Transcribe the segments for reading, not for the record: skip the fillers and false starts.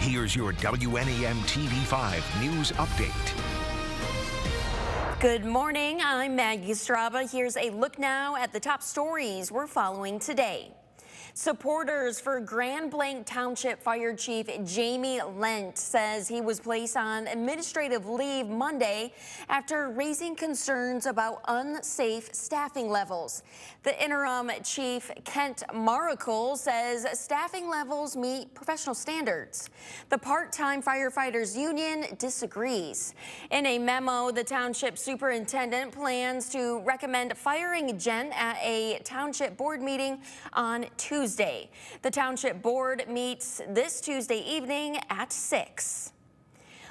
Here's your WNEM TV5 News Update. Good morning, I'm Maggie Straba. Here's a look now at the top stories we're following today. Supporters for Grand Blanc Township Fire Chief Jamie Lent says he was placed on administrative leave Monday after raising concerns about unsafe staffing levels. The interim chief, Kent Maracle, says staffing levels meet professional standards. The part-time firefighters union disagrees. In a memo, the township superintendent plans to recommend firing Jen at a township board meeting on Tuesday. The township board meets this Tuesday evening at 6.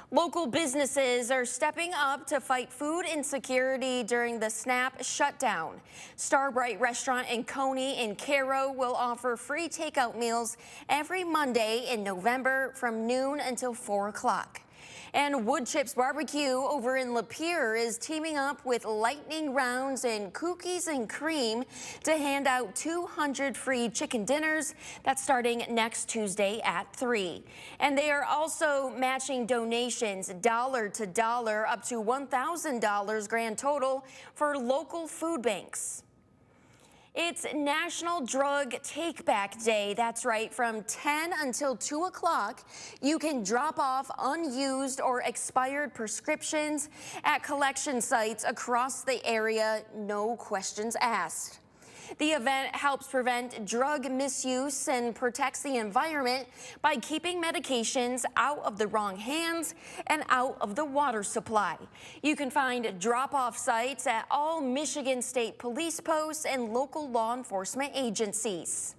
Local businesses are stepping up to fight food insecurity during the SNAP shutdown. Starbright Restaurant in Coney and Cairo will offer free takeout meals every Monday in November from noon until 4 o'clock. And Wood Chips Barbecue over in Lapeer is teaming up with Lightning Rounds and Cookies and Cream to hand out 200 free chicken dinners. That's starting next Tuesday at 3. And they are also matching donations dollar to dollar up to $1,000 grand total for local food banks. It's National Drug Take Back Day. That's right. From 10 until 2 o'clock, you can drop off unused or expired prescriptions at collection sites across the area, no questions asked. The event helps prevent drug misuse and protects the environment by keeping medications out of the wrong hands and out of the water supply. You can find drop-off sites at all Michigan State police posts and local law enforcement agencies.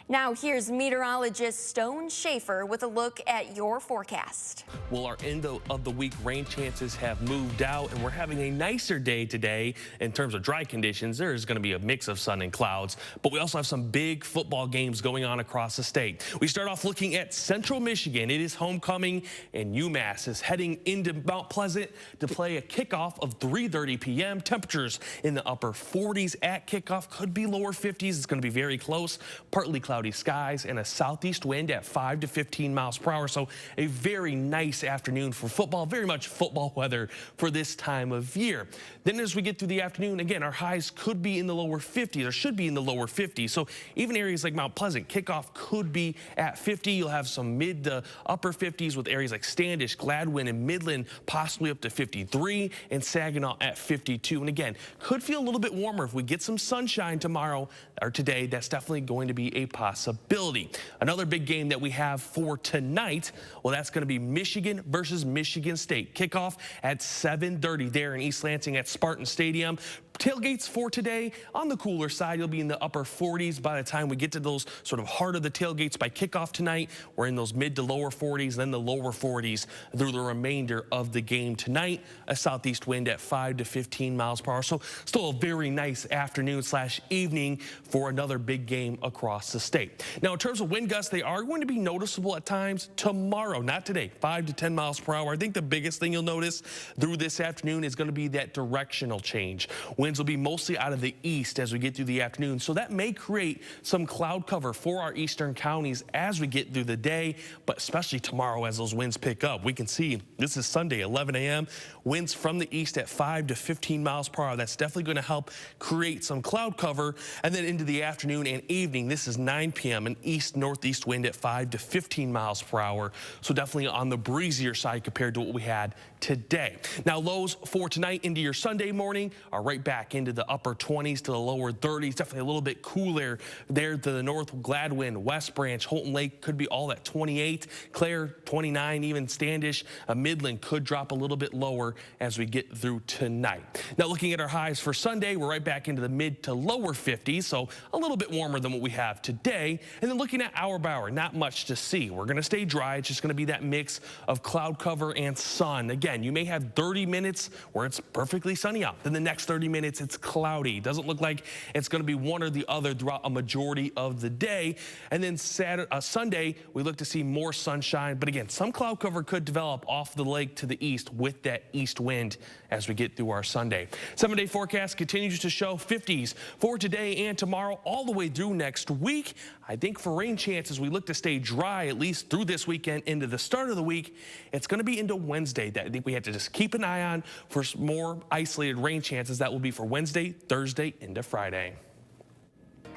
Now here's meteorologist Stone Schaefer with a look at your forecast. Well, our end of the week rain chances have moved out, and we're having a nicer day today in terms of dry conditions. There is going to be a mix of sun and clouds, but we also have some big football games going on across the state. We start off looking at Central Michigan. It is homecoming, and UMass is heading into Mount Pleasant to play a kickoff of 3:30 p.m. Temperatures in the upper 40s at kickoff, could be lower 50s. It's going to be very close, partly cloudy skies and a southeast wind at 5 to 15 miles per hour. So a very nice afternoon for football, very much football weather for this time of year. Then as we get through the afternoon, again, our highs could be in the lower 50s or should be in the lower 50s. So even areas like Mount Pleasant, kickoff could be at 50. You'll have some mid to upper 50s with areas like Standish, Gladwin, and Midland possibly up to 53, and Saginaw at 52. And again, could feel a little bit warmer if we get some sunshine tomorrow or today. That's definitely going to be a possibility. Another big game that we have for tonight, well, that's going to be Michigan versus Michigan State. Kickoff at 7:30 there in East Lansing at Spartan Stadium. Tailgates for today, on the cooler side, you'll be in the upper 40s by the time we get to those sort of heart of the tailgates by kickoff tonight. We're in those mid to lower 40s, then the lower 40s through the remainder of the game tonight. A southeast wind at 5 to 15 miles per hour. So still a very nice afternoon slash evening for another big game across the state. Now, in terms of wind gusts, they are going to be noticeable at times tomorrow, not today, 5 to 10 miles per hour. I think the biggest thing you'll notice through this afternoon is going to be that directional change. Winds will be mostly out of the east as we get through the afternoon, so that may create some cloud cover for our eastern counties as we get through the day, but especially tomorrow as those winds pick up. We can see this is Sunday, 11 a.m. Winds from the east at 5 to 15 miles per hour. That's definitely going to help create some cloud cover. And then into the afternoon and evening, this is 9 p.m. an east-northeast wind at 5 to 15 miles per hour. So definitely on the breezier side compared to what we had today. Now, lows for tonight into your Sunday morning are right back into the upper 20s to the lower 30s. Definitely a little bit cooler there to the north. Gladwin, West Branch, Holton Lake could be all at 28. Clare, 29. Even Standish, Midland could drop a little bit lower as we get through tonight. Now, looking at our highs for Sunday, we're right back into the mid to lower 50s, so a little bit warmer than what we have today. And then looking at hour by hour, not much to see. We're going to stay dry. It's just going to be that mix of cloud cover and sun. Again, you may have 30 minutes where it's perfectly sunny out. Then the next 30 minutes, it's cloudy. Doesn't look like it's going to be one or the other throughout a majority of the day. And then Sunday, we look to see more sunshine. But again, some cloud cover could develop off the lake to the east with that east wind as we get through our Sunday. 7-day forecast continues to show 50s for today and tomorrow all the way through next week. I think for rain chances, we look to stay dry at least through this weekend into the start of the week. It's going to be into Wednesday that I think we have to just keep an eye on for more isolated rain chances. That will be for Wednesday, Thursday, into Friday.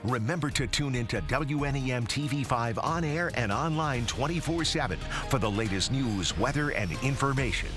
Remember to tune into WNEM TV5 on air and online 24/7 for the latest news, weather, and information.